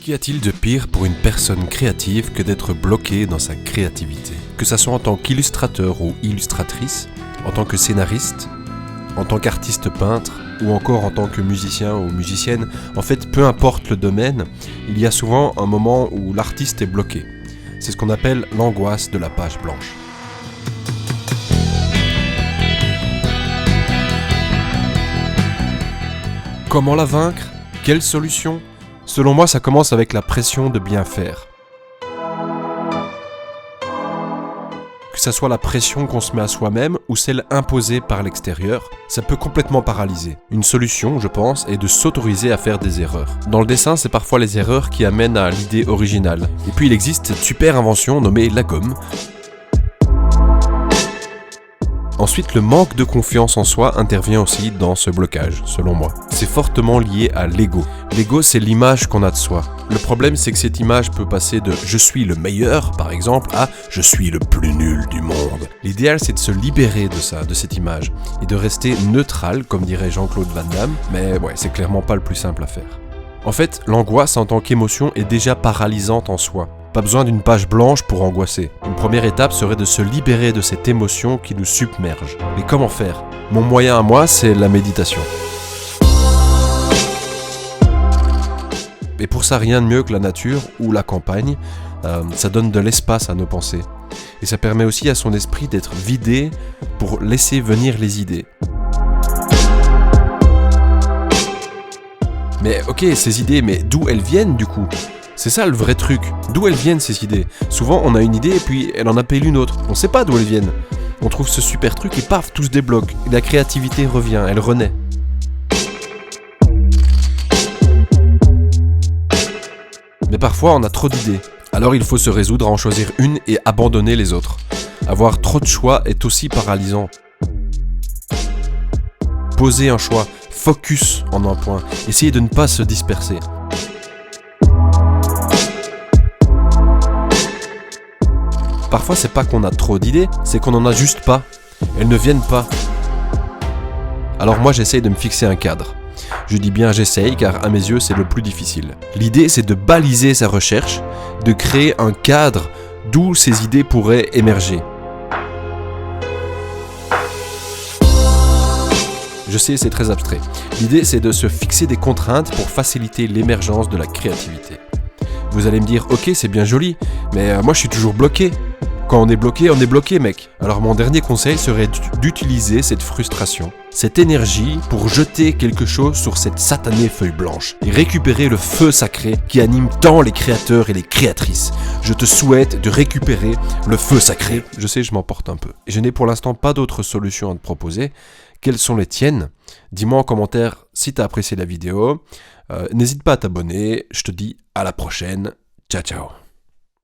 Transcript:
Qu'y a-t-il de pire pour une personne créative que d'être bloqué dans sa créativité ? Que ça soit en tant qu'illustrateur ou illustratrice, en tant que scénariste, en tant qu'artiste peintre, ou encore en tant que musicien ou musicienne, en fait, peu importe le domaine, il y a souvent un moment où l'artiste est bloqué. C'est ce qu'on appelle l'angoisse de la page blanche. Comment la vaincre ? Quelle solution ? Selon moi, ça commence avec la pression de bien faire. Que ça soit la pression qu'on se met à soi-même ou celle imposée par l'extérieur, ça peut complètement paralyser. Une solution, je pense, est de s'autoriser à faire des erreurs. Dans le dessin, c'est parfois les erreurs qui amènent à l'idée originale. Et puis il existe cette super invention nommée la gomme. Ensuite, le manque de confiance en soi intervient aussi dans ce blocage, selon moi. C'est fortement lié à l'ego. L'ego, c'est l'image qu'on a de soi. Le problème, c'est que cette image peut passer de « je suis le meilleur » par exemple, à « je suis le plus nul du monde ». L'idéal, c'est de se libérer de ça, de cette image, et de rester neutral, comme dirait Jean-Claude Van Damme, mais ouais, c'est clairement pas le plus simple à faire. En fait, l'angoisse en tant qu'émotion est déjà paralysante en soi. Pas besoin d'une page blanche pour angoisser. Une première étape serait de se libérer de cette émotion qui nous submerge. Mais comment faire ? Mon moyen à moi, c'est la méditation. Et pour ça, rien de mieux que la nature ou la campagne. Ça donne de l'espace à nos pensées. Et ça permet aussi à son esprit d'être vidé pour laisser venir les idées. Mais ok, ces idées, mais d'où elles viennent du coup ? C'est ça le vrai truc. D'où elles viennent ces idées ? Souvent on a une idée et puis elle en appelle une autre. On sait pas d'où elles viennent. On trouve ce super truc et paf, tout se débloque. Et la créativité revient, elle renaît. Mais parfois on a trop d'idées. Alors il faut se résoudre à en choisir une et abandonner les autres. Avoir trop de choix est aussi paralysant. Poser un choix, focus en un point. Essayez de ne pas se disperser. Parfois, c'est pas qu'on a trop d'idées, c'est qu'on en a juste pas. Elles ne viennent pas. Alors moi, j'essaye de me fixer un cadre. Je dis bien j'essaye, car à mes yeux, c'est le plus difficile. L'idée, c'est de baliser sa recherche, de créer un cadre d'où ces idées pourraient émerger. Je sais, c'est très abstrait. L'idée, c'est de se fixer des contraintes pour faciliter l'émergence de la créativité. Vous allez me dire, ok, c'est bien joli, mais moi je suis toujours bloqué. Quand on est bloqué, mec. Alors mon dernier conseil serait d'utiliser cette frustration, cette énergie pour jeter quelque chose sur cette satanée feuille blanche et récupérer le feu sacré qui anime tant les créateurs et les créatrices. Je te souhaite de récupérer le feu sacré. Je sais, je m'emporte un peu. Je n'ai pour l'instant pas d'autres solutions à te proposer. Quelles sont les tiennes ? Dis-moi en commentaire si tu as apprécié la vidéo. N'hésite pas à t'abonner. Je te dis à la prochaine. Ciao, ciao.